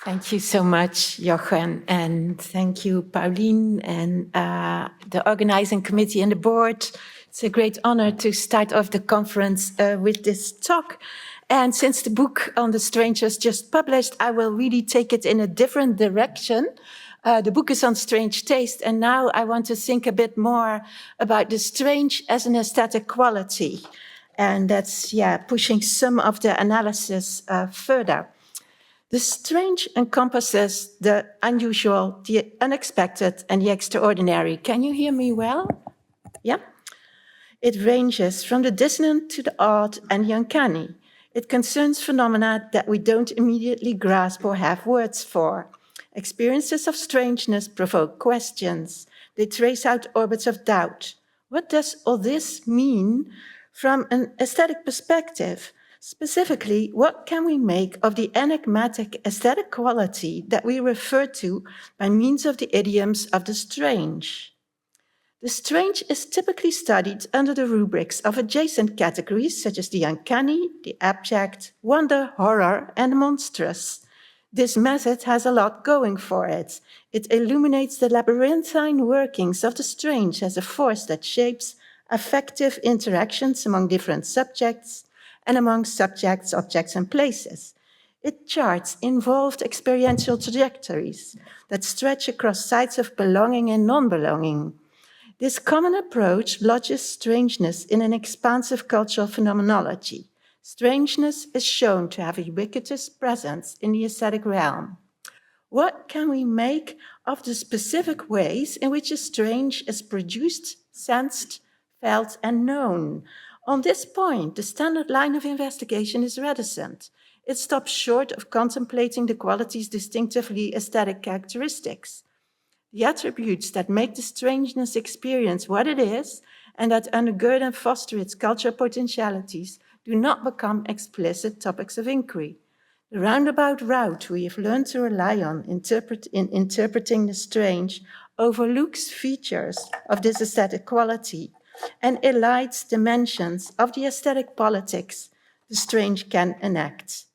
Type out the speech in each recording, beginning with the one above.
Thank you so much, Jochen, and thank you, Pauline, and the organizing committee and the board. It's a great honor to start off the conference with this talk. And since the book on the strange was just published, I will really take it in a different direction. The book is on strange taste, and now I want to think a bit more about the strange as an aesthetic quality. And that's, pushing some of the analysis further. The strange encompasses the unusual, the unexpected, and the extraordinary. Can you hear me well? Yeah? It ranges from the dissonant to the odd and the uncanny. It concerns phenomena that we don't immediately grasp or have words for. Experiences of strangeness provoke questions. They trace out orbits of doubt. What does all this mean from an aesthetic perspective? Specifically, what can we make of the enigmatic aesthetic quality that we refer to by means of the idioms of the strange? The strange is typically studied under the rubrics of adjacent categories such as the uncanny, the abject, wonder, horror, and monstrous. This method has a lot going for it. It illuminates the labyrinthine workings of the strange as a force that shapes affective interactions among different subjects and among subjects, objects, and places. It charts involved experiential trajectories that stretch across sites of belonging and non-belonging. This common approach lodges strangeness in an expansive cultural phenomenology. Strangeness is shown to have a ubiquitous presence in the aesthetic realm. What can we make of the specific ways in which a strange is produced, sensed, felt, and known? On this point, the standard line of investigation is reticent. It stops short of contemplating the quality's distinctively aesthetic characteristics. The attributes that make the strangeness experience what it is and that undergird and foster its cultural potentialities do not become explicit topics of inquiry. The roundabout route we have learned to rely on in interpreting the strange overlooks features of this aesthetic quality and elides dimensions of the aesthetic politics the strange can enact.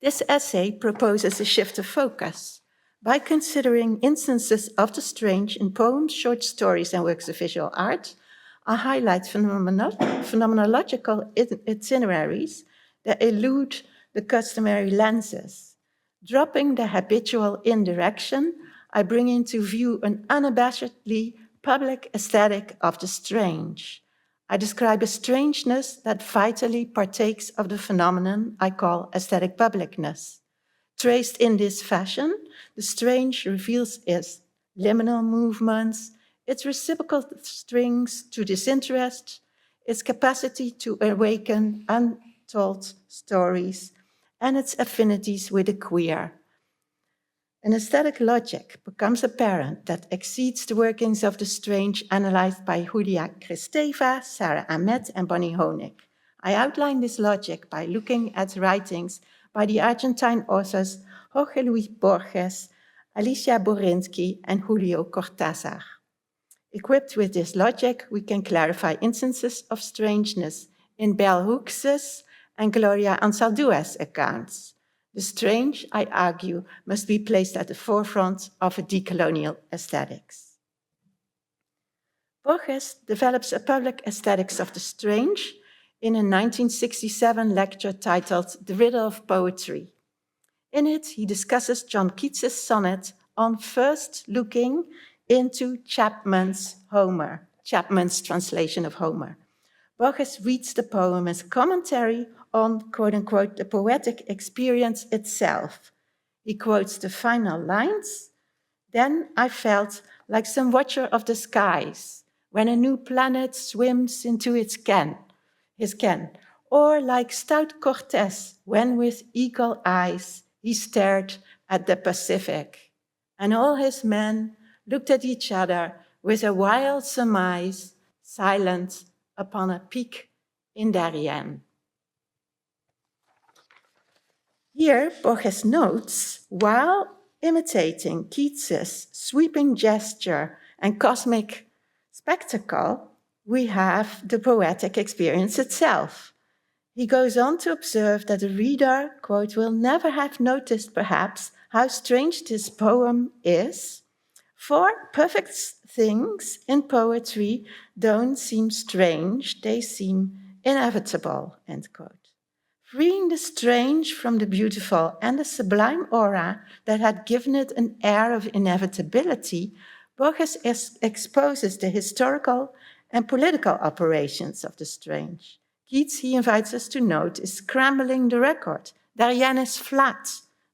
This essay proposes a shift of focus. By considering instances of the strange in poems, short stories, and works of visual art, I highlight phenomenological itineraries that elude the customary lenses. Dropping the habitual indirection, I bring into view an unabashedly public aesthetic of the strange. I describe a strangeness that vitally partakes of the phenomenon I call aesthetic publicness. Traced in this fashion, the strange reveals its liminal movements, its reciprocal strings to disinterest, its capacity to awaken untold stories, and its affinities with the queer. An aesthetic logic becomes apparent that exceeds the workings of the strange analyzed by Julia Kristeva, Sarah Ahmed, and Bonnie Honig. I outline this logic by looking at writings by the Argentine authors Jorge Luis Borges, Alicia Borinsky, and Julio Cortázar. Equipped with this logic, we can clarify instances of strangeness in Bell Hooks's and Gloria Anzaldua's accounts. The strange, I argue, must be placed at the forefront of a decolonial aesthetics. Borges develops a public aesthetics of the strange in a 1967 lecture titled The Riddle of Poetry. In it, he discusses John Keats's sonnet on first looking into Chapman's Homer, Chapman's translation of Homer. Borges reads the poem as commentary on, quote-unquote, the poetic experience itself. He quotes the final lines, "Then I felt like some watcher of the skies, when a new planet swims into his ken, or like stout Cortés, when with eagle eyes he stared at the Pacific, and all his men looked at each other with a wild surmise, silent upon a peak in Darien." Here, Borges notes, while imitating Keats's sweeping gesture and cosmic spectacle, we have the poetic experience itself. He goes on to observe that the reader, quote, will never have noticed, perhaps, how strange this poem is, for perfect things in poetry don't seem strange, they seem inevitable, end quote. Freeing the strange from the beautiful and the sublime aura that had given it an air of inevitability, Borges exposes the historical and political operations of the strange. Keats, he invites us to note, is scrambling the record. Darien is flat,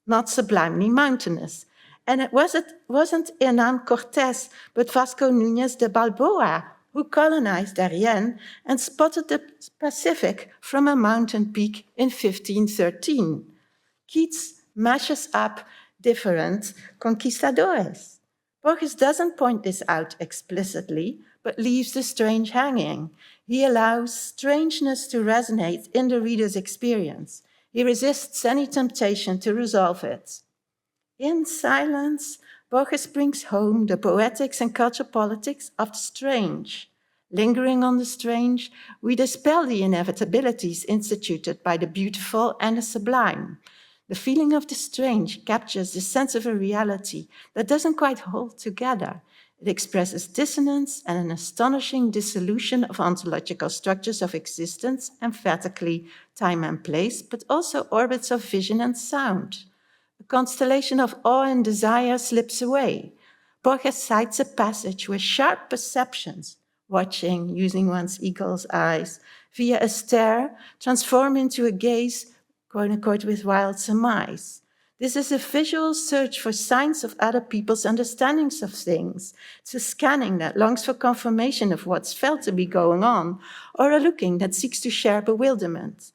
not sublimely mountainous. And it wasn't Hernán Cortés, but Vasco Núñez de Balboa who colonized Darien and spotted the Pacific from a mountain peak in 1513. Keats mashes up different conquistadores. Borges doesn't point this out explicitly, but leaves the strange hanging. He allows strangeness to resonate in the reader's experience. He resists any temptation to resolve it. In silence, Borges brings home the poetics and cultural politics of the strange. Lingering on the strange, we dispel the inevitabilities instituted by the beautiful and the sublime. The feeling of the strange captures the sense of a reality that doesn't quite hold together. It expresses dissonance and an astonishing dissolution of ontological structures of existence, emphatically time and place, but also orbits of vision and sound. A constellation of awe and desire slips away. Borges cites a passage where sharp perceptions, watching using one's eagle's eyes, via a stare, transform into a gaze, quote unquote, with wild surmise. This is a visual search for signs of other people's understandings of things. It's a scanning that longs for confirmation of what's felt to be going on, or a looking that seeks to share bewilderment.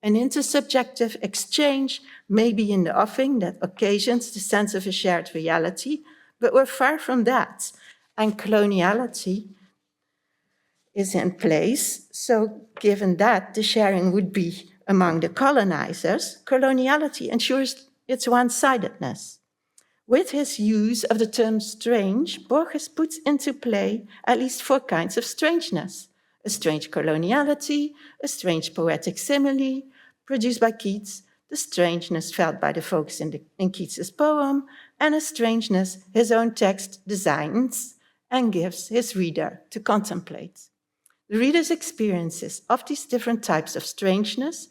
An intersubjective exchange may be in the offing that occasions the sense of a shared reality, but we're far from that. And coloniality is in place, so given that the sharing would be among the colonizers, coloniality ensures its one-sidedness. With his use of the term strange, Borges puts into play at least 4 kinds of strangeness: a strange coloniality, a strange poetic simile, produced by Keats, the strangeness felt by the folks in Keats's poem, and a strangeness his own text designs and gives his reader to contemplate. The reader's experiences of these different types of strangeness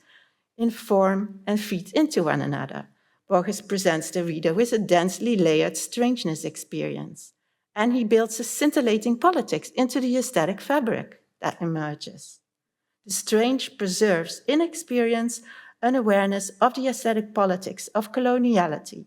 inform and feed into one another. Borges presents the reader with a densely layered strangeness experience, and he builds a scintillating politics into the aesthetic fabric that emerges. The strange preserves in experience an awareness of the aesthetic politics of coloniality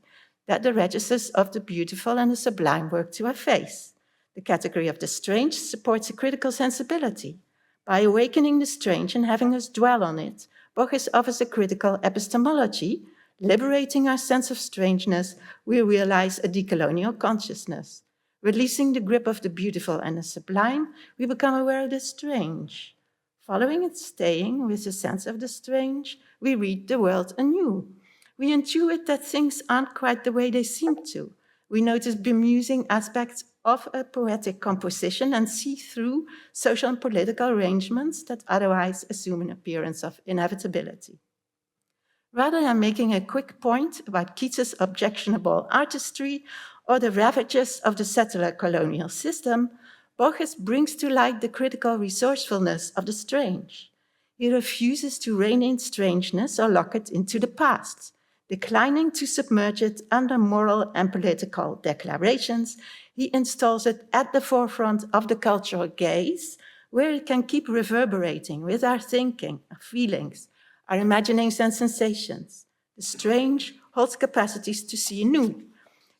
that the registers of the beautiful and the sublime work to efface. The category of the strange supports a critical sensibility. By awakening the strange and having us dwell on it, Borges offers a critical epistemology. Liberating our sense of strangeness, we realize a decolonial consciousness. Releasing the grip of the beautiful and the sublime, we become aware of the strange. Following and staying with the sense of the strange, we read the world anew. We intuit that things aren't quite the way they seem to. We notice bemusing aspects of a poetic composition and see through social and political arrangements that otherwise assume an appearance of inevitability. Rather than making a quick point about Keats's objectionable artistry or the ravages of the settler colonial system, Borges brings to light the critical resourcefulness of the strange. He refuses to rein in strangeness or lock it into the past. Declining to submerge it under moral and political declarations, he installs it at the forefront of the cultural gaze, where it can keep reverberating with our thinking, our feelings, our imaginings and sensations. The strange holds capacities to see anew.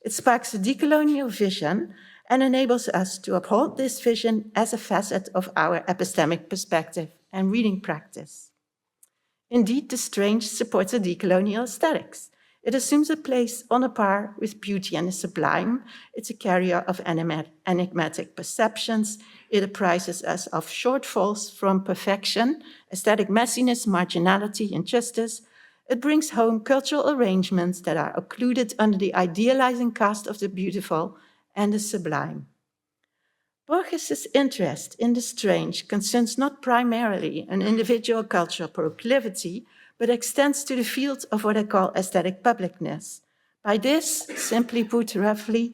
It sparks a decolonial vision and enables us to uphold this vision as a facet of our epistemic perspective and reading practice. Indeed, the strange supports a decolonial aesthetics. It assumes a place on a par with beauty and the sublime. It's a carrier of enigmatic perceptions. It apprises us of shortfalls from perfection, aesthetic messiness, marginality, injustice. It brings home cultural arrangements that are occluded under the idealizing cast of the beautiful and the sublime. Borges' interest in the strange concerns not primarily an individual cultural proclivity, but extends to the field of what I call aesthetic publicness. By this, simply put roughly,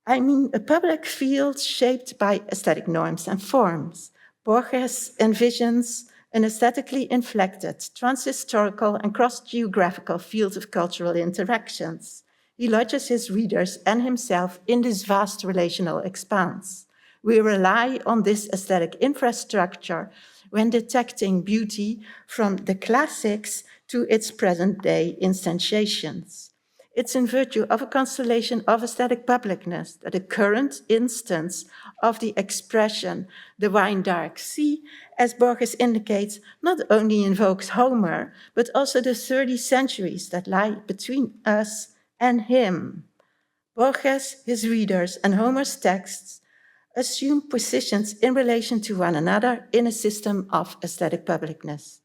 I mean a public field shaped by aesthetic norms and forms. Borges envisions an aesthetically inflected, transhistorical and cross-geographical field of cultural interactions. He lodges his readers and himself in this vast relational expanse. We rely on this aesthetic infrastructure when detecting beauty from the classics to its present-day instantiations. It's in virtue of a constellation of aesthetic publicness that the current instance of the expression, the wine dark sea, as Borges indicates, not only invokes Homer, but also the 30 centuries that lie between us and him. Borges, his readers, and Homer's texts assume positions in relation to one another in a system of aesthetic publicness.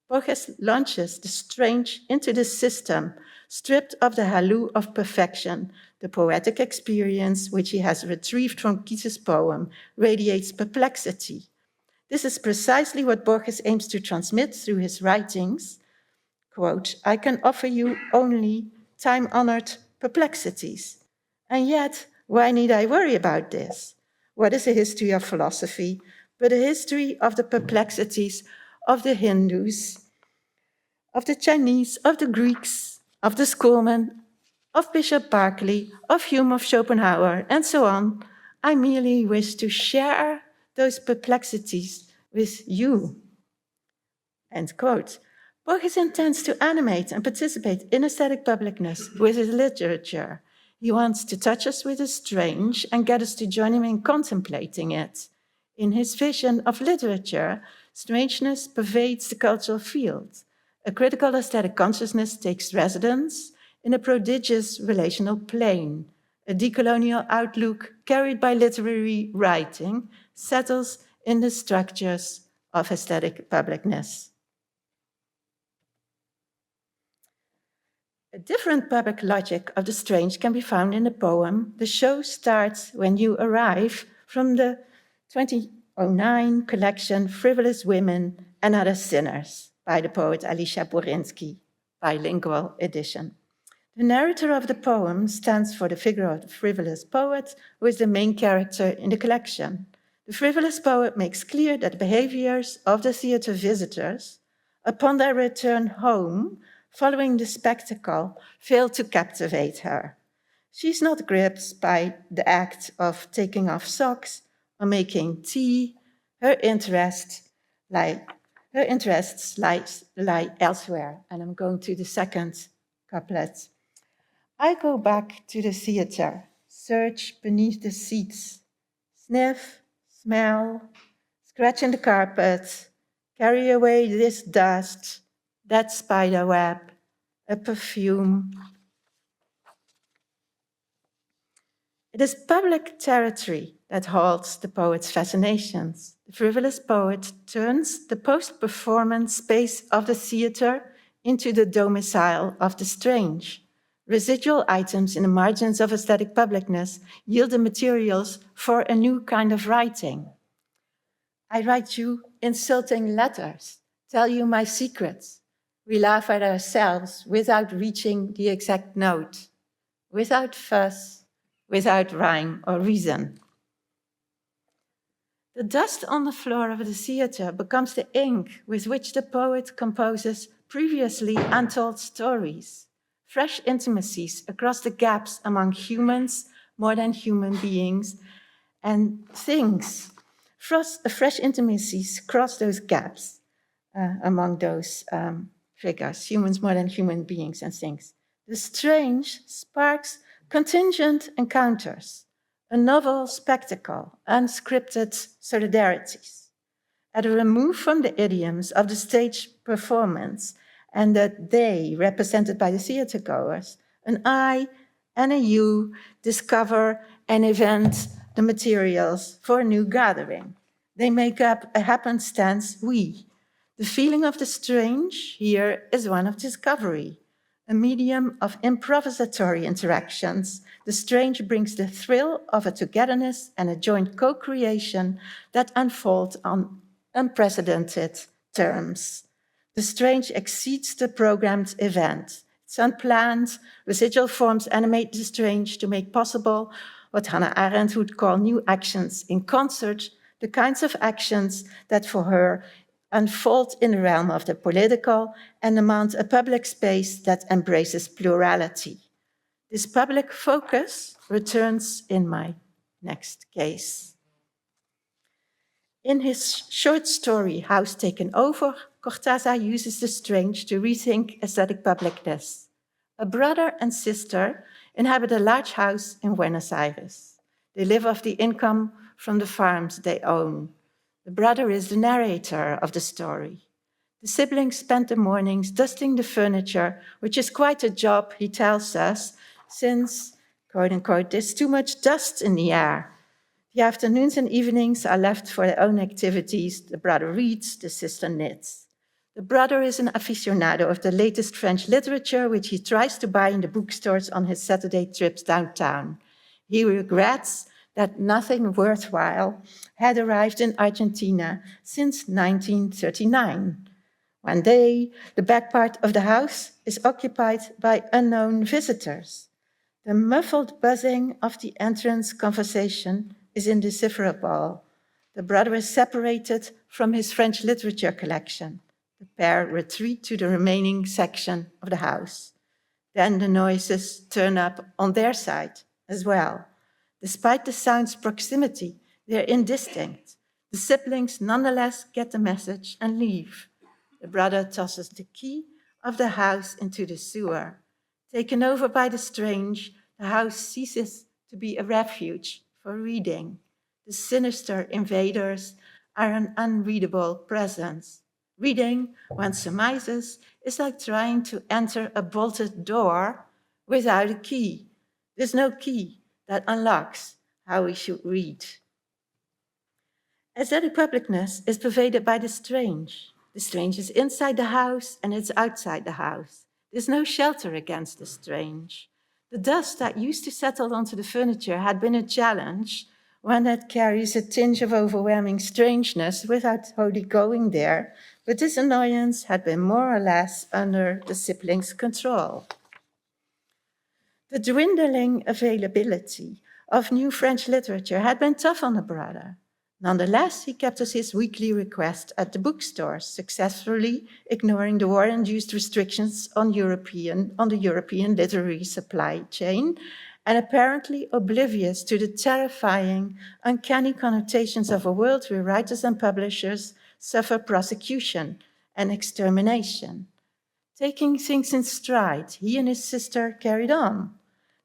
Borges launches the strange into the system, stripped of the halloo of perfection. The poetic experience, which he has retrieved from Keats's poem, radiates perplexity. This is precisely what Borges aims to transmit through his writings. Quote, I can offer you only time-honored perplexities. And yet, why need I worry about this? What is a history of philosophy but a history of the perplexities of the Hindus, of the Chinese, of the Greeks, of the schoolmen, of Bishop Berkeley, of Hume, of Schopenhauer, and so on? I merely wish to share those perplexities with you. End quote. Borges intends to animate and participate in aesthetic publicness with his literature. He wants to touch us with the strange and get us to join him in contemplating it. In his vision of literature, strangeness pervades the cultural field. A critical aesthetic consciousness takes residence in a prodigious relational plane. A decolonial outlook carried by literary writing settles in the structures of aesthetic publicness. A different public logic of the strange can be found in the poem The Show Starts When You Arrive from the 2009 collection Frivolous Women and Other Sinners by the poet Alicia Borinsky, bilingual edition. The narrator of the poem stands for the figure of the frivolous poet, who is the main character in the collection. The frivolous poet makes clear that the behaviors of the theater visitors, upon their return home, following the spectacle, fail to captivate her. She's not gripped by the act of taking off socks or making tea. Her interests lie elsewhere. And I'm going to the second couplet. I go back to the theater, search beneath the seats, sniff, smell, scratch in the carpet, carry away this dust, that spider web, a perfume. It is public territory that holds the poet's fascinations. The frivolous poet turns the post-performance space of the theater into the domicile of the strange. Residual items in the margins of aesthetic publicness yield the materials for a new kind of writing. I write you insulting letters, tell you my secrets. We laugh at ourselves without reaching the exact note, without fuss, without rhyme or reason. The dust on the floor of the theater becomes the ink with which the poet composes previously untold stories, fresh intimacies across the gaps among humans, more than human beings, and things. Fresh intimacies cross those gaps among those figures, humans more than human beings and things. The strange sparks contingent encounters, a novel spectacle, unscripted solidarities. At a remove from the idioms of the stage performance and that they, represented by the theatergoers, an I and a you discover and invent the materials for a new gathering. They make up a happenstance we. The feeling of the strange here is one of discovery, a medium of improvisatory interactions, the strange brings the thrill of a togetherness and a joint co-creation that unfold on unprecedented terms. The strange exceeds the programmed event. It's unplanned. Residual forms animate the strange to make possible what Hannah Arendt would call new actions in concert, the kinds of actions that for her unfold in the realm of the political and demand a public space that embraces plurality. This public focus returns in my next case. In his short story, House Taken Over, Cortázar uses the strange to rethink aesthetic publicness. A brother and sister inhabit a large house in Buenos Aires. They live off the income from the farms they own. The brother is the narrator of the story. The siblings spend the mornings dusting the furniture, which is quite a job, he tells us, since, quote unquote, there's too much dust in the air. The afternoons and evenings are left for their own activities. The brother reads, the sister knits. The brother is an aficionado of the latest French literature, which he tries to buy in the bookstores on his Saturday trips downtown. He regrets that nothing worthwhile had arrived in Argentina since 1939. One day, the back part of the house is occupied by unknown visitors. The muffled buzzing of the entrance conversation is indecipherable. The brother is separated from his French literature collection. The pair retreat to the remaining section of the house. Then the noises turn up on their side as well. Despite the sound's proximity, they're indistinct. The siblings nonetheless get the message and leave. The brother tosses the key of the house into the sewer. Taken over by the strange, the house ceases to be a refuge for reading. The sinister invaders are an unreadable presence. Reading, one surmises, is like trying to enter a bolted door without a key. There's no key that unlocks how we should read. Aesthetic publicness is pervaded by the strange. The strange is inside the house and it's outside the house. There's no shelter against the strange. The dust that used to settle onto the furniture had been a challenge, one that carries a tinge of overwhelming strangeness without wholly going there, but this annoyance had been more or less under the siblings' control. The dwindling availability of new French literature had been tough on the brother. Nonetheless, he kept us his weekly request at the bookstores, successfully ignoring the war-induced restrictions on the European literary supply chain, and apparently oblivious to the terrifying, uncanny connotations of a world where writers and publishers suffer prosecution and extermination. Taking things in stride, he and his sister carried on.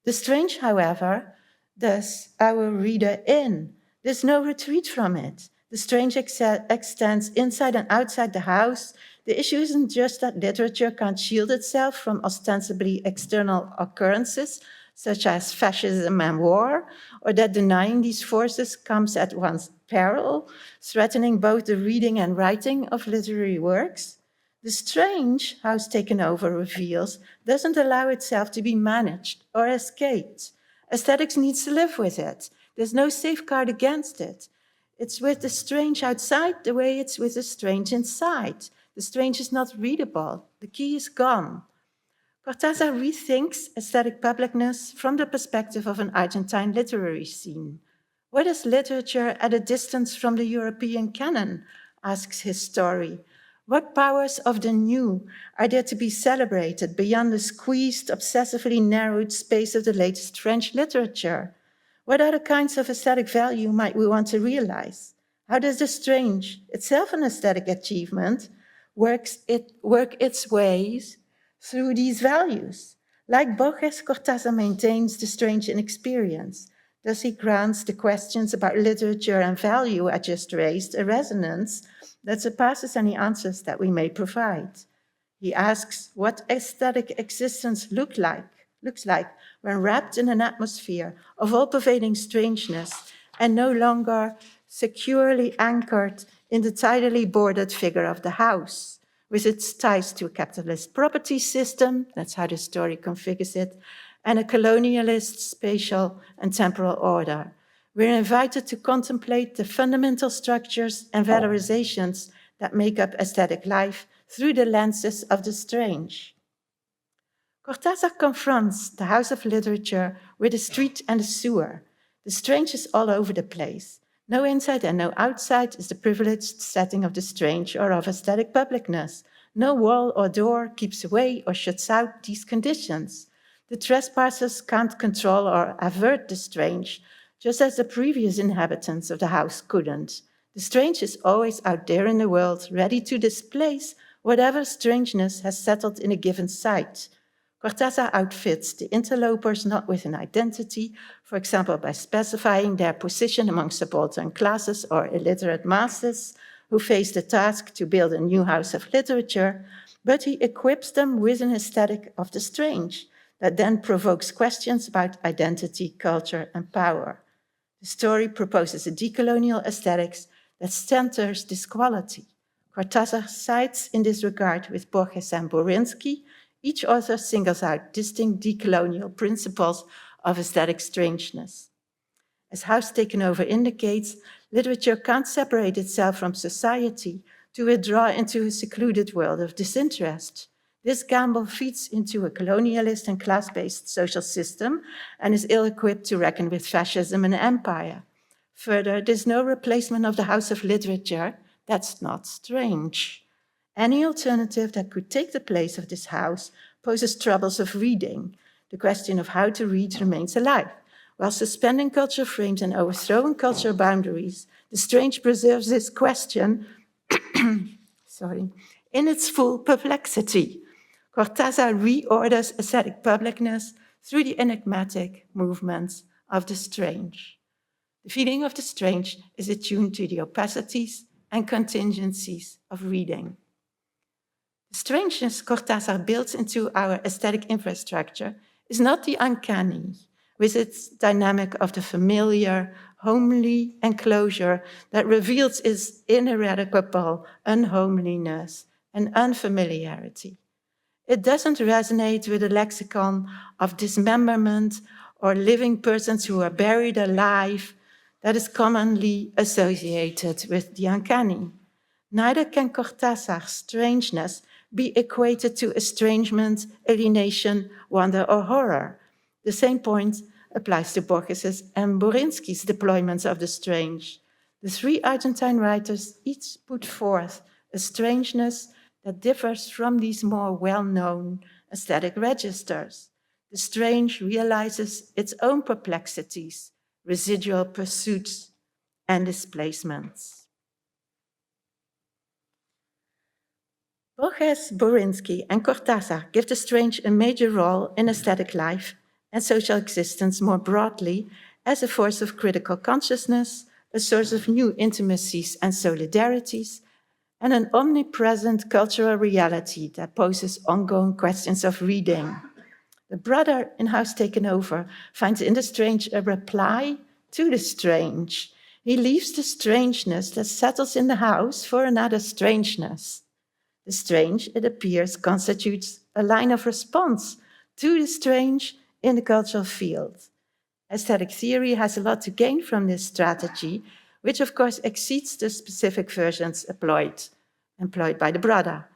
The strange, however, does our reader in. There's no retreat from it. The strange extends inside and outside the house. The issue isn't just that literature can't shield itself from ostensibly external occurrences, such as fascism and war, or that denying these forces comes at one's peril, threatening both the reading and writing of literary works. The strange, House Taken Over reveals, doesn't allow itself to be managed or escaped. Aesthetics needs to live with it. There's no safeguard against it. It's with the strange outside the way it's with the strange inside. The strange is not readable. The key is gone. Cortázar rethinks aesthetic publicness from the perspective of an Argentine literary scene. What is literature at a distance from the European canon, asks his story. What powers of the new are there to be celebrated beyond the squeezed, obsessively narrowed space of the latest French literature? What other kinds of aesthetic value might we want to realize? How does the strange, itself an aesthetic achievement, work its ways through these values? Like Borges, Cortázar maintains the strange in experience. Thus he grants the questions about literature and value I just raised a resonance that surpasses any answers that we may provide. He asks what aesthetic existence looks like when wrapped in an atmosphere of all-pervading strangeness and no longer securely anchored in the tidily bordered figure of the house. with its ties to a capitalist property system, that's how the story configures it, and a colonialist spatial and temporal order. We're invited to contemplate the fundamental structures and valorizations that make up aesthetic life through the lenses of the strange. Cortázar confronts the house of literature with the street and the sewer. The strange is all over the place. No inside and no outside is the privileged setting of the strange or of aesthetic publicness. No wall or door keeps away or shuts out these conditions. The trespassers can't control or avert the strange, just as the previous inhabitants of the house couldn't. The strange is always out there in the world, ready to displace whatever strangeness has settled in a given site. Cortázar outfits the interlopers not with an identity, for example, by specifying their position among subaltern classes or illiterate masses who face the task to build a new house of literature, but he equips them with an aesthetic of the strange that then provokes questions about identity, culture, and power. The story proposes a decolonial aesthetics that centers this quality. Cortázar cites in this regard with Borges and Borinsky. Each author singles out distinct decolonial principles of aesthetic strangeness. As House Taken Over indicates, literature can't separate itself from society to withdraw into a secluded world of disinterest. This gamble feeds into a colonialist and class-based social system and is ill-equipped to reckon with fascism and empire. Further, there's no replacement of the house of literature. That's not strange. Any alternative that could take the place of this house poses troubles of reading. The question of how to read remains alive. While suspending cultural frames and overthrowing cultural boundaries, the strange preserves this question in its full perplexity. Cortázar reorders aesthetic publicness through the enigmatic movements of the strange. The feeling of the strange is attuned to the opacities and contingencies of reading. The strangeness Cortázar builds into our aesthetic infrastructure is not the uncanny, with its dynamic of the familiar, homely enclosure that reveals its ineradicable unhomeliness and unfamiliarity. It doesn't resonate with a lexicon of dismemberment or living persons who are buried alive that is commonly associated with the uncanny. Neither can Cortázar's strangeness be equated to estrangement, alienation, wonder, or horror. The same point applies to Borges's and Borinsky's deployments of the strange. The three Argentine writers each put forth a strangeness that differs from these more well-known aesthetic registers. The strange realizes its own perplexities, residual pursuits, and displacements. Borges, Borinsky, and Cortázar give the strange a major role in aesthetic life and social existence more broadly as a force of critical consciousness, a source of new intimacies and solidarities, and an omnipresent cultural reality that poses ongoing questions of reading. The brother in House Taken Over finds in the strange a reply to the strange. He leaves the strangeness that settles in the house for another strangeness. The strange, it appears, constitutes a line of response to the strange in the cultural field. Aesthetic theory has a lot to gain from this strategy, which of course exceeds the specific versions employed by the brother.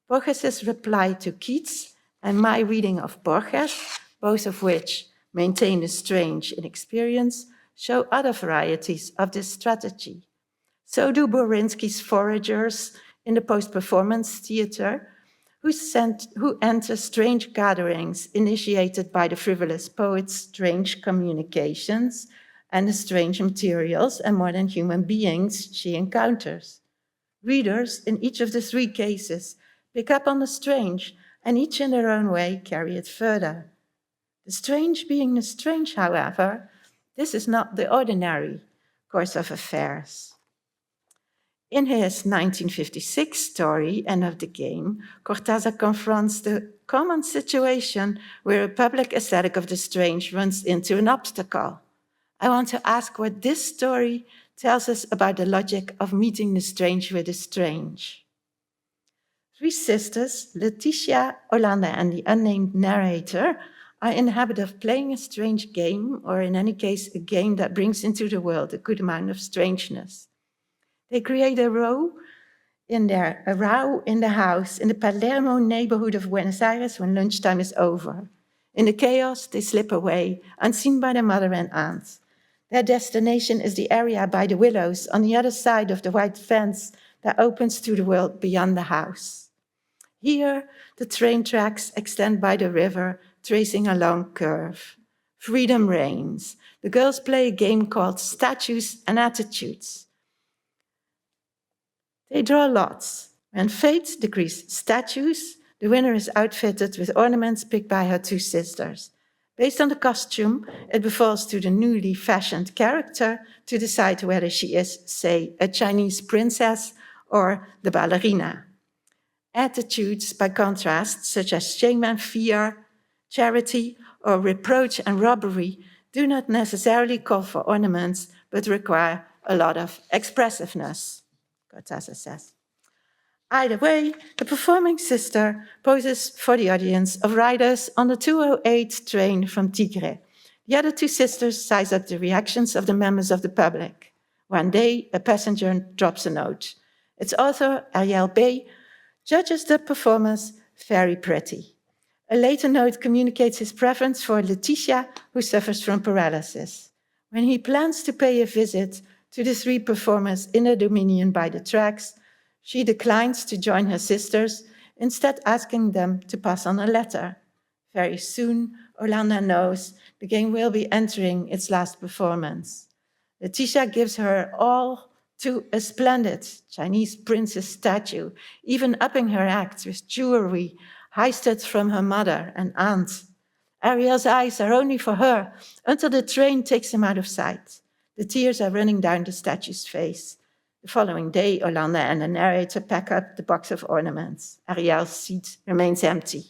Borges' reply to Keats and my reading of Borges, both of which maintain the strange in experience, show other varieties of this strategy. So do Borinsky's foragers in the post-performance theater, who enter strange gatherings initiated by the frivolous poet's strange communications and the strange materials and more than human beings she encounters. Readers, in each of the three cases, pick up on the strange and each in their own way carry it further. The strange being the strange, however, this is not the ordinary course of affairs. In his 1956 story, End of the Game, Cortázar confronts the common situation where a public aesthetic of the strange runs into an obstacle. I want to ask what this story tells us about the logic of meeting the strange with the strange. Three sisters, Letitia, Orlando, and the unnamed narrator, are in the habit of playing a strange game, or in any case, a game that brings into the world a good amount of strangeness. They create a row in the house in the Palermo neighborhood of Buenos Aires when lunchtime is over. In the chaos, they slip away, unseen by their mother and aunt. Their destination is the area by the willows on the other side of the white fence that opens to the world beyond the house. Here, the train tracks extend by the river, tracing a long curve. Freedom reigns. The girls play a game called Statues and Attitudes. They draw lots. When fate decrees statues, the winner is outfitted with ornaments picked by her two sisters. Based on the costume, it befalls to the newly fashioned character to decide whether she is, say, a Chinese princess or the ballerina. Attitudes, by contrast, such as shame and fear, charity, or reproach and robbery, do not necessarily call for ornaments, but require a lot of expressiveness, Cortázar says. Either way, the performing sister poses for the audience of riders on the 208 train from Tigre. The other two sisters size up the reactions of the members of the public. One day, a passenger drops a note. Its author, Ariel B., judges the performance very pretty. A later note communicates his preference for Letitia, who suffers from paralysis. When he plans to pay a visit to the three performers in a dominion by the tracks, she declines to join her sisters, instead asking them to pass on a letter. Very soon, Orlando knows the game will be entering its last performance. Letitia gives her all to a splendid Chinese princess statue, even upping her act with jewelry heisted from her mother and aunt. Ariel's eyes are only for her until the train takes him out of sight. The tears are running down the statue's face. The following day, Orlando and the narrator pack up the box of ornaments. Ariel's seat remains empty.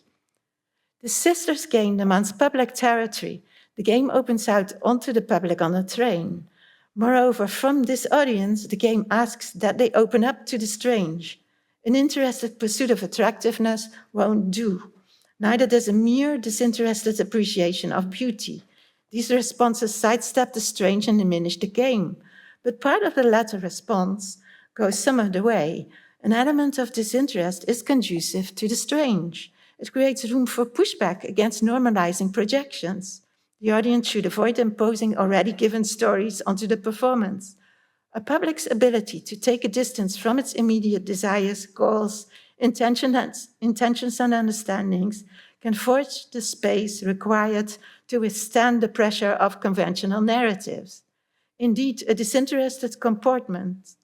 The sisters' game demands public territory. The game opens out onto the public on the train. Moreover, from this audience, the game asks that they open up to the strange. An interested pursuit of attractiveness won't do. Neither does a mere disinterested appreciation of beauty. These responses sidestep the strange and diminish the game. But part of the latter response goes some of the way. An element of disinterest is conducive to the strange. It creates room for pushback against normalizing projections. The audience should avoid imposing already given stories onto the performance. A public's ability to take a distance from its immediate desires, goals, intentions and understandings can forge the space required to withstand the pressure of conventional narratives. Indeed, a disinterested comportment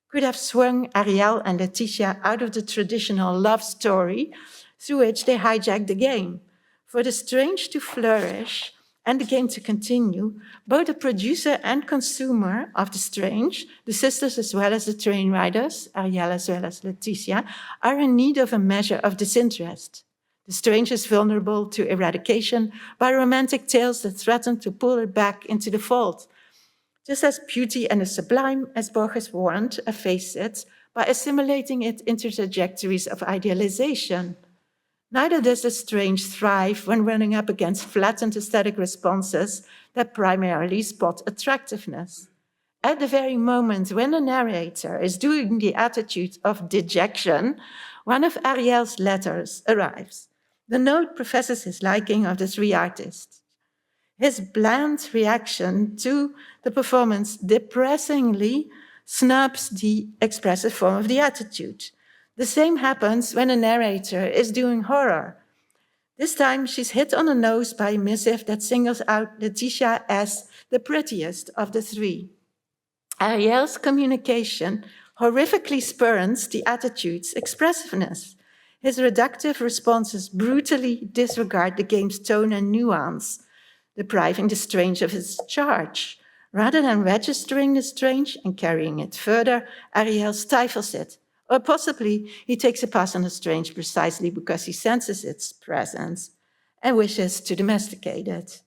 could have swung Ariel and Letitia out of the traditional love story through which they hijacked the game. For the strange to flourish and the game to continue, both the producer and consumer of the strange, the sisters as well as the train riders, Ariel as well as Letitia, are in need of a measure of disinterest. The strange is vulnerable to eradication by romantic tales that threaten to pull it back into the fold. Just as beauty and the sublime, as Borges warned, efface it by assimilating it into trajectories of idealization. Neither does the strange thrive when running up against flattened aesthetic responses that primarily spot attractiveness. At the very moment when the narrator is doing the attitude of dejection, one of Ariel's letters arrives. The note professes his liking of the three artists. His bland reaction to the performance depressingly snubs the expressive form of the attitude. The same happens when a narrator is doing horror. This time she's hit on the nose by a missive that singles out Letitia as the prettiest of the three. Ariel's communication horrifically spurns the attitude's expressiveness. His reductive responses brutally disregard the game's tone and nuance, depriving the strange of its charge. Rather than registering the strange and carrying it further, Ariel stifles it. Or possibly he takes a pass on the strange precisely because he senses its presence and wishes to domesticate it.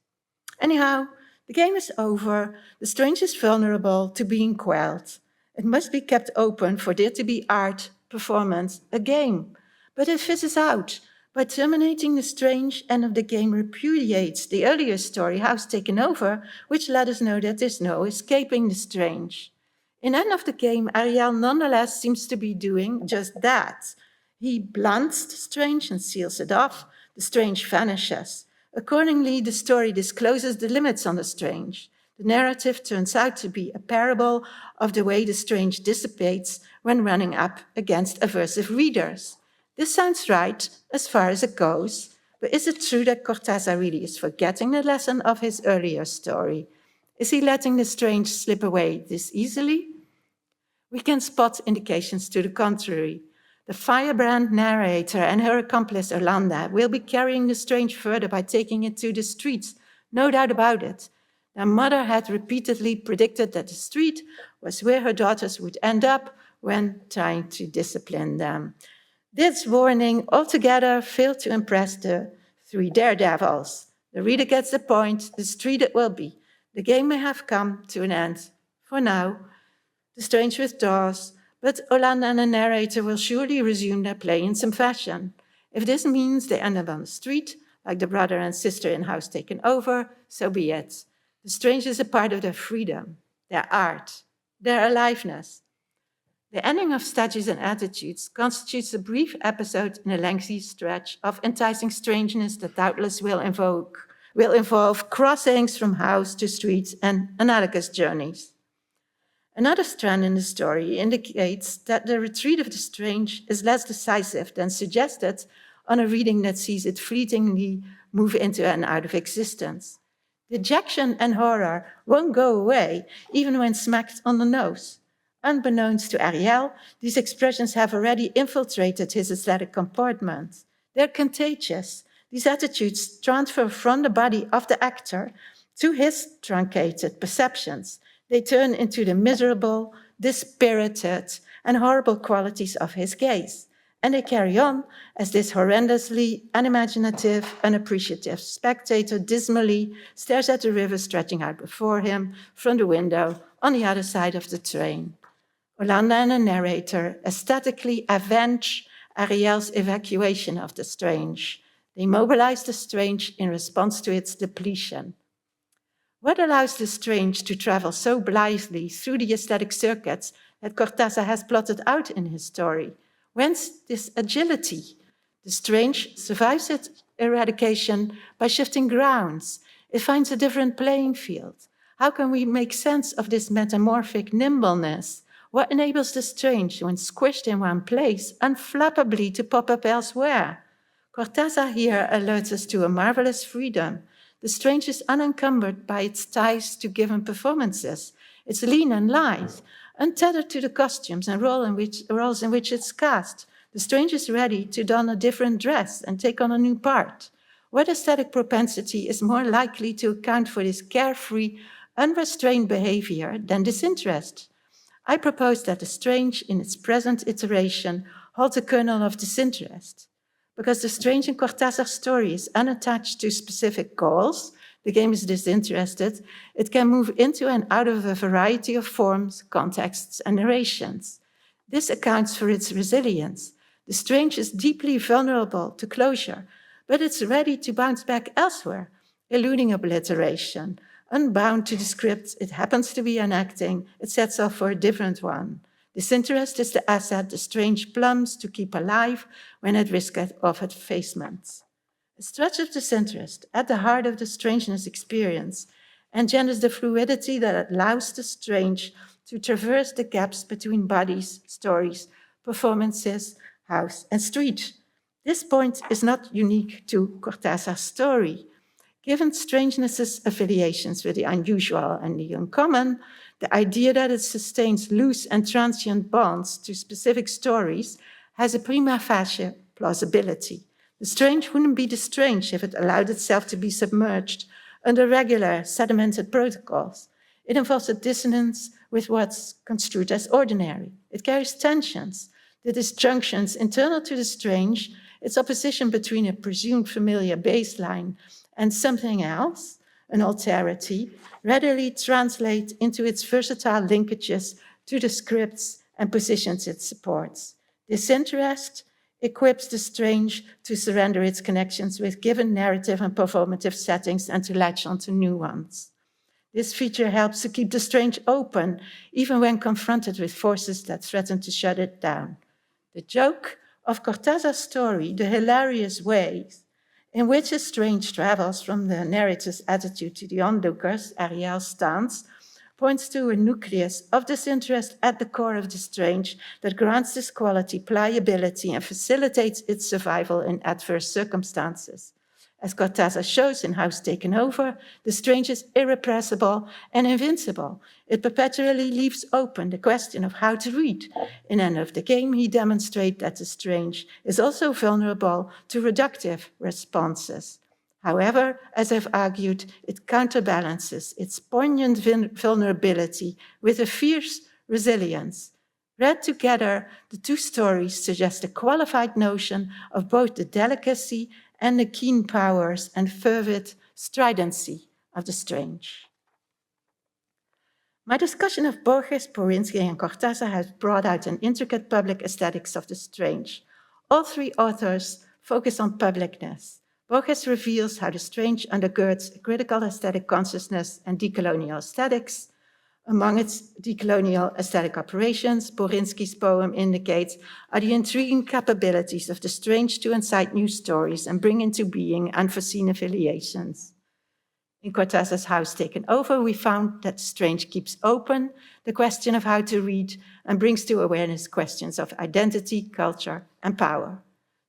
Anyhow, the game is over. The strange is vulnerable to being quelled. It must be kept open for there to be art, performance, a game. But it fizzes out. By terminating the strange, end of the game repudiates the earlier story, House Taken Over, which let us know that there's no escaping the strange. In End of the Game, Ariel nonetheless seems to be doing just that. He blunts the strange and seals it off. The strange vanishes. Accordingly, the story discloses the limits on the strange. The narrative turns out to be a parable of the way the strange dissipates when running up against aversive readers. This sounds right as far as it goes, but is it true that Cortázar really is forgetting the lesson of his earlier story? Is he letting the strange slip away this easily? We can spot indications to the contrary. The firebrand narrator and her accomplice Orlando will be carrying the strange further by taking it to the streets, no doubt about it. Their mother had repeatedly predicted that the street was where her daughters would end up when trying to discipline them. This warning altogether failed to impress the three daredevils. The reader gets the point, the street it will be. The game may have come to an end. For now, the strange withdraws, but Orlando and the narrator will surely resume their play in some fashion. If this means they end up on the street, like the brother and sister in House Taken Over, so be it. The strange is a part of their freedom, their art, their aliveness. The ending of Statues and Attitudes constitutes a brief episode in a lengthy stretch of enticing strangeness that doubtless will involve crossings from house to street and analogous journeys. Another strand in the story indicates that the retreat of the strange is less decisive than suggested on a reading that sees it fleetingly move into and out of existence. Dejection and horror won't go away even when smacked on the nose. Unbeknownst to Ariel, these expressions have already infiltrated his aesthetic compartment. They're contagious. These attitudes transfer from the body of the actor to his truncated perceptions. They turn into the miserable, dispirited, and horrible qualities of his gaze. And they carry on as this horrendously unimaginative, unappreciative spectator dismally stares at the river stretching out before him from the window on the other side of the train. Orlando and the narrator aesthetically avenge Ariel's evacuation of the strange. They mobilize the strange in response to its depletion. What allows the strange to travel so blithely through the aesthetic circuits that Cortázar has plotted out in his story? Whence this agility? The strange survives its eradication by shifting grounds. It finds a different playing field. How can we make sense of this metamorphic nimbleness? What enables the strange, when squished in one place, unflappably to pop up elsewhere? Cortázar here alerts us to a marvelous freedom. The strange is unencumbered by its ties to given performances. It's lean and lithe, untethered to the costumes and roles in which it's cast. The strange is ready to don a different dress and take on a new part. What aesthetic propensity is more likely to account for this carefree, unrestrained behavior than disinterest? I propose that the strange, in its present iteration, holds a kernel of disinterest. Because the strange in Cortázar's story is unattached to specific goals, the game is disinterested, it can move into and out of a variety of forms, contexts, and narrations. This accounts for its resilience. The strange is deeply vulnerable to closure, but it's ready to bounce back elsewhere, eluding obliteration. Unbound to the script it happens to be enacting, it sets off for a different one. Disinterest is the asset the strange plumbs to keep alive when at risk of effacement. A stretch of disinterest at the heart of the strangeness experience engenders the fluidity that allows the strange to traverse the gaps between bodies, stories, performances, house, and street. This point is not unique to Cortázar's story. Given strangeness's affiliations with the unusual and the uncommon, the idea that it sustains loose and transient bonds to specific stories has a prima facie plausibility. The strange wouldn't be the strange if it allowed itself to be submerged under regular sedimented protocols. It involves a dissonance with what's construed as ordinary. It carries tensions, the disjunctions internal to the strange, its opposition between a presumed familiar baseline and something else, an alterity, readily translate into its versatile linkages to the scripts and positions it supports. Disinterest equips the strange to surrender its connections with given narrative and performative settings and to latch onto new ones. This feature helps to keep the strange open, even when confronted with forces that threaten to shut it down. The joke of Cortázar's story, the hilarious ways in which a strange travels from the narrator's attitude to the onlooker's, Ariel's stance, points to a nucleus of disinterest at the core of the strange that grants this quality pliability and facilitates its survival in adverse circumstances. As Cortázar shows in House Taken Over, the strange is irrepressible and invincible. It perpetually leaves open the question of how to read. In End of the Game, he demonstrates that the strange is also vulnerable to reductive responses. However, as I've argued, it counterbalances its poignant vulnerability with a fierce resilience. Read together, the two stories suggest a qualified notion of both the delicacy and the keen powers and fervid stridency of the strange. My discussion of Borges, Porzinski, and Cortázar has brought out an intricate public aesthetics of the strange. All three authors focus on publicness. Borges reveals how the strange undergirds a critical aesthetic consciousness and decolonial aesthetics. Among its decolonial aesthetic operations, Porzinski's poem indicates are the intriguing capabilities of the strange to incite new stories and bring into being unforeseen affiliations. In Cortázar's House Taken Over, we found that the strange keeps open the question of how to read and brings to awareness questions of identity, culture, and power.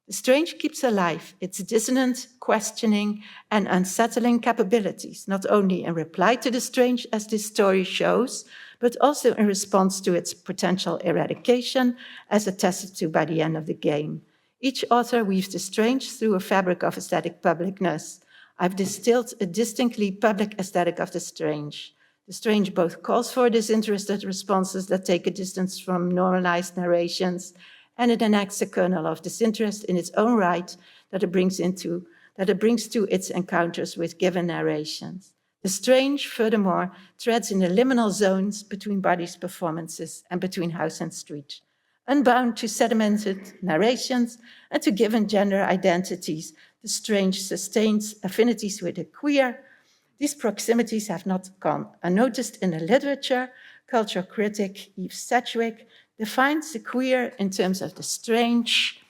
The strange keeps alive its dissonant, questioning, and unsettling capabilities, not only in reply to the strange, as this story shows, but also in response to its potential eradication, as attested to by the end of the game. Each author weaves the strange through a fabric of aesthetic publicness. I've distilled a distinctly public aesthetic of the strange. The strange both calls for disinterested responses that take a distance from normalized narrations, and it enacts a kernel of disinterest in its own right that it brings to its encounters with given narrations. The strange, furthermore, treads in the liminal zones between bodies' performances and between house and street. Unbound to sedimented narrations and to given gender identities, the strange sustains affinities with the queer. These proximities have not gone unnoticed in the literature. Culture critic Eve Sedgwick defines the queer in terms of the strange.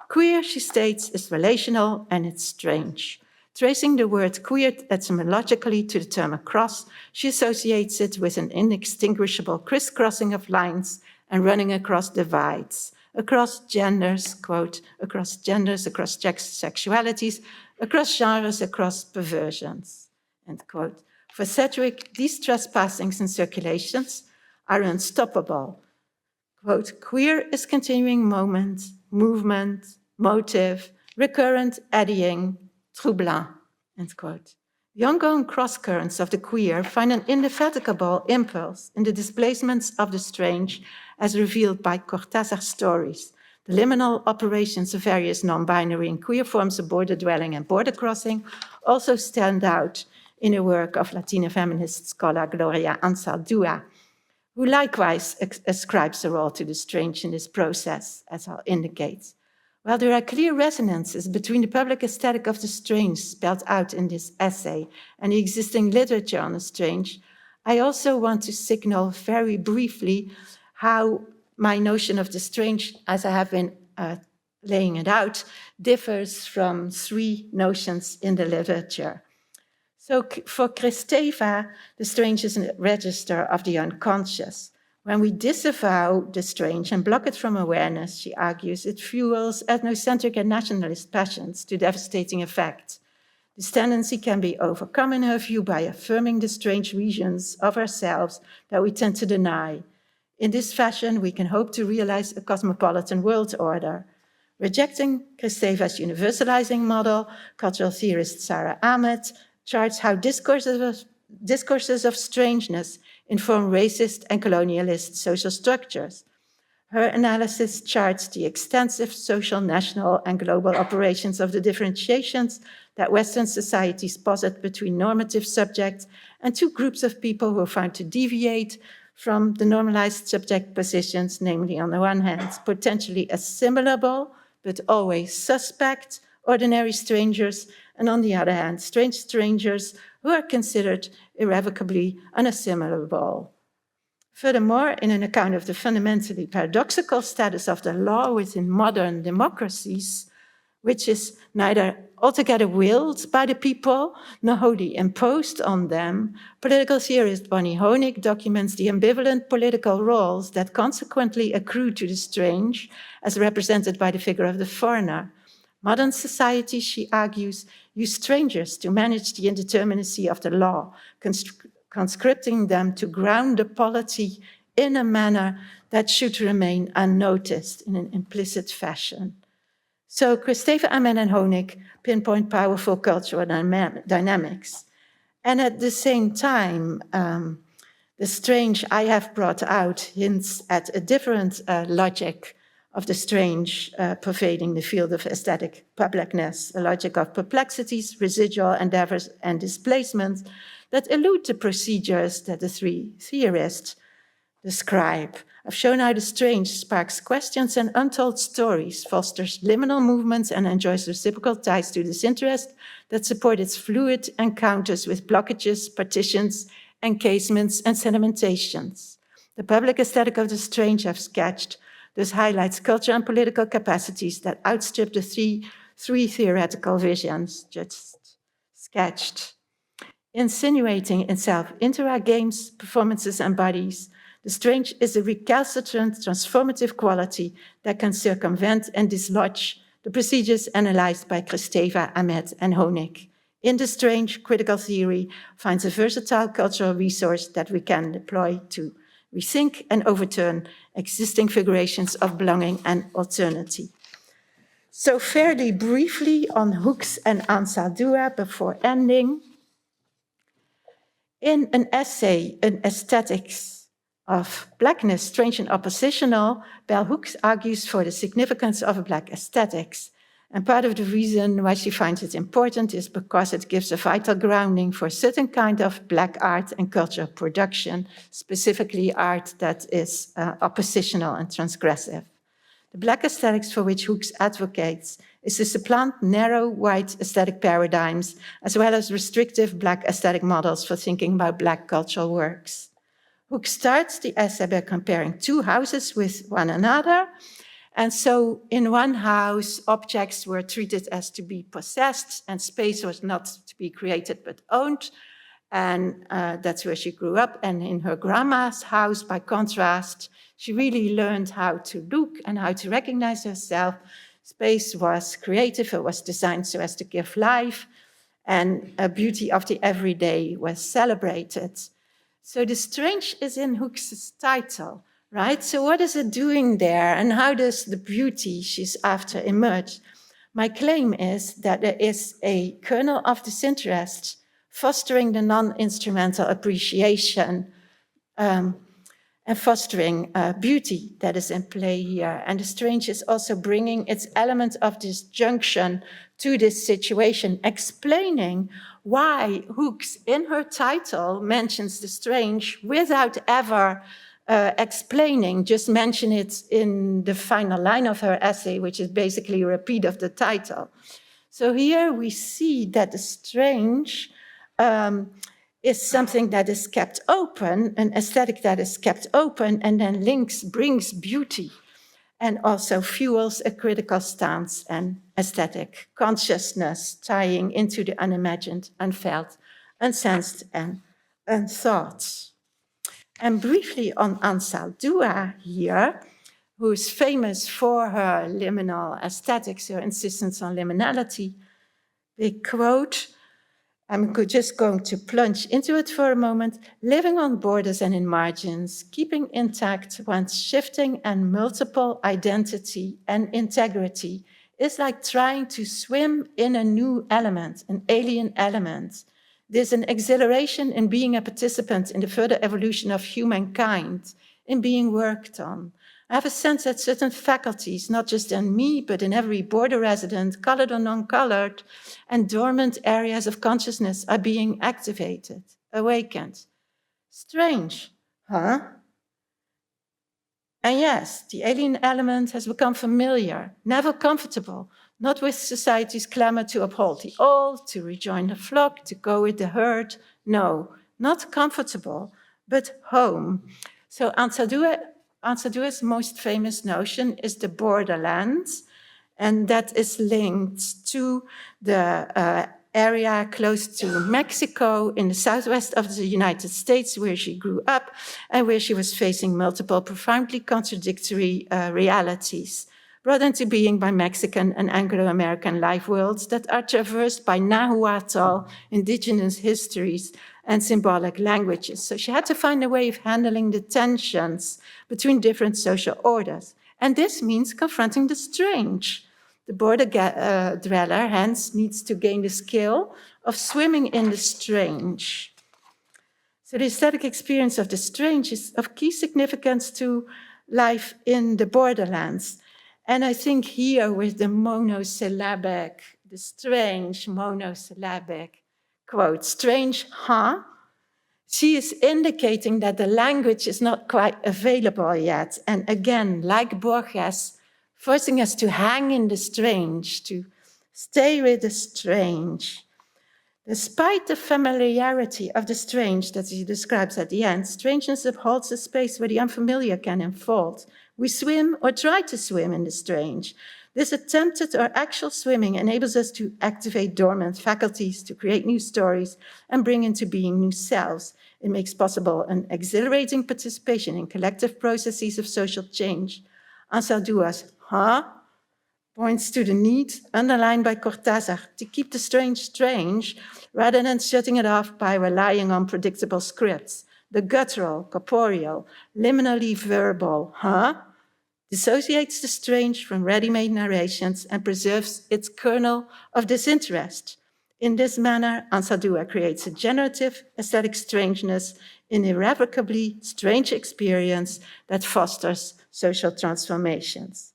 Queer, she states, is relational and it's strange. Tracing the word queer etymologically to the term across, she associates it with an inextinguishable crisscrossing of lines and running across divides, across genders, quote, across genders, across sexualities, across genres, across perversions, end quote. For Sedgwick, these trespassings and circulations are unstoppable. Quote, queer is continuing moment, movement, motive, recurrent eddying, troublant, end quote. The ongoing cross-currents of the queer find an indefatigable impulse in the displacements of the strange as revealed by Cortázar's stories. The liminal operations of various non-binary and queer forms of border dwelling and border crossing also stand out in the work of Latina feminist scholar Gloria Anzaldúa, who likewise ascribes a role to the strange in this process, as I'll indicate. While there are clear resonances between the public aesthetic of the strange spelled out in this essay and the existing literature on the strange, I also want to signal very briefly how my notion of the strange, as I have been laying it out, differs from three notions in the literature. So for Kristeva, the strange is a register of the unconscious. When we disavow the strange and block it from awareness, she argues, it fuels ethnocentric and nationalist passions to devastating effect. This tendency can be overcome, in her view, by affirming the strange regions of ourselves that we tend to deny. In this fashion, we can hope to realize a cosmopolitan world order. Rejecting Kristeva's universalizing model, cultural theorist Sarah Ahmed charts how discourses of strangeness inform racist and colonialist social structures. Her analysis charts the extensive social, national, and global operations of the differentiations that Western societies posit between normative subjects and two groups of people who are found to deviate from the normalized subject positions, namely, on the one hand, potentially assimilable but always suspect, ordinary strangers, and on the other hand, strange strangers who are considered irrevocably unassimilable. Furthermore, in an account of the fundamentally paradoxical status of the law within modern democracies, which is neither altogether willed by the people nor wholly imposed on them, political theorist Bonnie Honig documents the ambivalent political roles that consequently accrue to the strange, as represented by the figure of the foreigner. Modern society, she argues, use strangers to manage the indeterminacy of the law, conscripting them to ground the polity in a manner that should remain unnoticed in an implicit fashion. So Christeva, Amen, and Honig pinpoint powerful cultural dynamics. And at the same time, the strange I have brought out hints at a different logic of the strange pervading the field of aesthetic publicness, a logic of perplexities, residual endeavors, and displacement that elude the procedures that the three theorists describe. I've shown how the strange sparks questions and untold stories, fosters liminal movements, and enjoys reciprocal ties to disinterest that support its fluid encounters with blockages, partitions, encasements, and sedimentations. The public aesthetic of the strange I've sketched thus highlights cultural and political capacities that outstrip the three theoretical visions just sketched. Insinuating itself into our games, performances, and bodies, the strange is a recalcitrant, transformative quality that can circumvent and dislodge the procedures analyzed by Christeva, Ahmed, and Honig. In the strange, critical theory finds a versatile cultural resource that we can deploy to rethink and overturn existing figurations of belonging and alternity. So fairly briefly on Hooks and Ansar Dua before ending. In an essay, An Aesthetics of Blackness, Strange and Oppositional, Bell Hooks argues for the significance of Black aesthetics. And part of the reason why she finds it important is because it gives a vital grounding for a certain kind of Black art and culture production, specifically art that is oppositional and transgressive. The Black aesthetics for which Hooks advocates is to supplant narrow white aesthetic paradigms, as well as restrictive Black aesthetic models for thinking about Black cultural works. Hooks starts the essay by comparing two houses with one another. And so in one house, objects were treated as to be possessed, and space was not to be created but owned. And that's where she grew up. And in her grandma's house, by contrast, she really learned how to look and how to recognize herself. Space was creative, it was designed so as to give life, and a beauty of the everyday was celebrated. So the strange is in Hooks' title, right? So what is it doing there, and how does the beauty she's after emerge? My claim is that there is a kernel of disinterest fostering the non-instrumental appreciation and fostering beauty that is in play here. And the strange is also bringing its element of disjunction to this situation, explaining why Hooks in her title mentions the strange without ever explaining, just mention it in the final line of her essay, which is basically a repeat of the title. So here we see that the strange is something that is kept open, an aesthetic that is kept open, and then brings beauty, and also fuels a critical stance and aesthetic consciousness, tying into the unimagined, unfelt, unsensed, and unthought. And briefly on Ansar Dua here, who is famous for her liminal aesthetics, her insistence on liminality, they quote, I'm just going to plunge into it for a moment, living on borders and in margins, keeping intact one's shifting and multiple identity and integrity is like trying to swim in a new element, an alien element. There's an exhilaration in being a participant in the further evolution of humankind, in being worked on. I have a sense that certain faculties, not just in me, but in every border resident, colored or non-colored, and dormant areas of consciousness are being activated, awakened. Strange, huh? And yes, the alien element has become familiar, never comfortable, not with society's clamor to uphold the old, to rejoin the flock, to go with the herd. No, not comfortable, but home. So Ansadua's most famous notion is the borderlands, and that is linked to the area close to Mexico in the southwest of the United States, where she grew up and where she was facing multiple profoundly contradictory realities, brought into being by Mexican and Anglo-American life worlds that are traversed by Nahuatl, indigenous histories, and symbolic languages. So she had to find a way of handling the tensions between different social orders. And this means confronting the strange. The border dweller, hence, needs to gain the skill of swimming in the strange. So the aesthetic experience of the strange is of key significance to life in the borderlands. And I think here with the monosyllabic, the strange monosyllabic quote, strange, huh? She is indicating that the language is not quite available yet. And again, like Borges, forcing us to hang in the strange, to stay with the strange. Despite the familiarity of the strange that he describes at the end, strangeness upholds a space where the unfamiliar can unfold. We swim or try to swim in the strange. This attempted or actual swimming enables us to activate dormant faculties, to create new stories, and bring into being new selves. It makes possible an exhilarating participation in collective processes of social change. Ansadua's points to the need, underlined by Cortázar, to keep the strange strange, rather than shutting it off by relying on predictable scripts. The guttural, corporeal, liminally verbal, dissociates the strange from ready-made narrations and preserves its kernel of disinterest. In this manner, Ansadua creates a generative aesthetic strangeness, an irrevocably strange experience that fosters social transformations.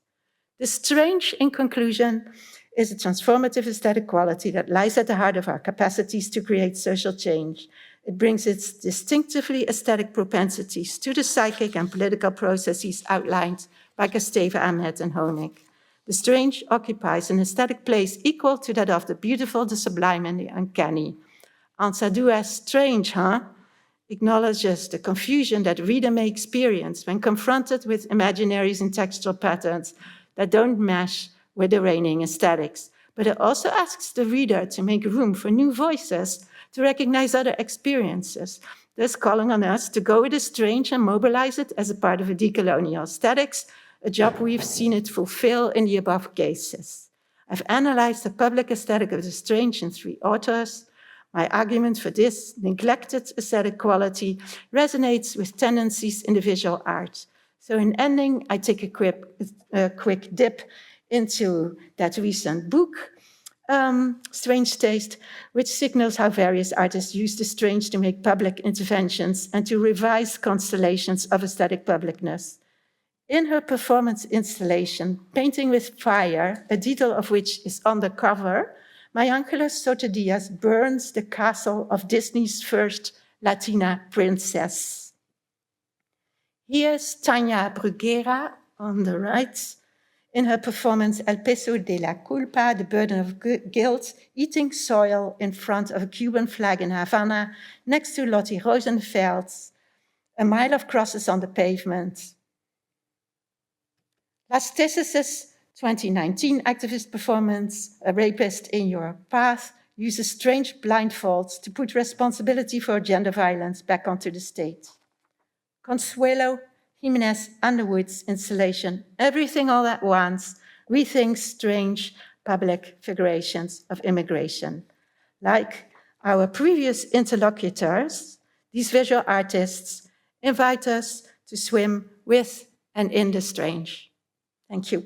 The strange, in conclusion, is a transformative aesthetic quality that lies at the heart of our capacities to create social change. It brings its distinctively aesthetic propensities to the psychic and political processes outlined by Kasteva, Ahmed, and Honig. The strange occupies an aesthetic place equal to that of the beautiful, the sublime, and the uncanny. Ansadua's strange, acknowledges the confusion that reader may experience when confronted with imaginaries and textual patterns that don't mesh with the reigning aesthetics. But it also asks the reader to make room for new voices, to recognize other experiences, thus calling on us to go with the strange and mobilize it as a part of a decolonial aesthetics, a job we've seen it fulfill in the above cases. I've analyzed the public aesthetic of the strange in 3 authors. My argument for this neglected aesthetic quality resonates with tendencies in the visual art. So in ending, I take a quick dip into that recent book, Strange Taste, which signals how various artists use the strange to make public interventions and to revise constellations of aesthetic publicness. In her performance installation, Painting with Fire, a detail of which is on the cover, Maya Angeles Soto Diaz burns the castle of Disney's first Latina princess. Here's Tania Bruguera on the right, in her performance El Peso de la Culpa, The Burden of Guilt, eating soil in front of a Cuban flag in Havana, next to Lottie Rosenfeld's A Mile of Crosses on the Pavement. Lastis's 2019 activist performance, A Rapist in Your Path, uses strange blindfolds to put responsibility for gender violence back onto the state. Consuelo Jimenez Underwood's installation, Everything All at Once, rethinks strange public figurations of immigration. Like our previous interlocutors, these visual artists invite us to swim with and in the strange. Thank you.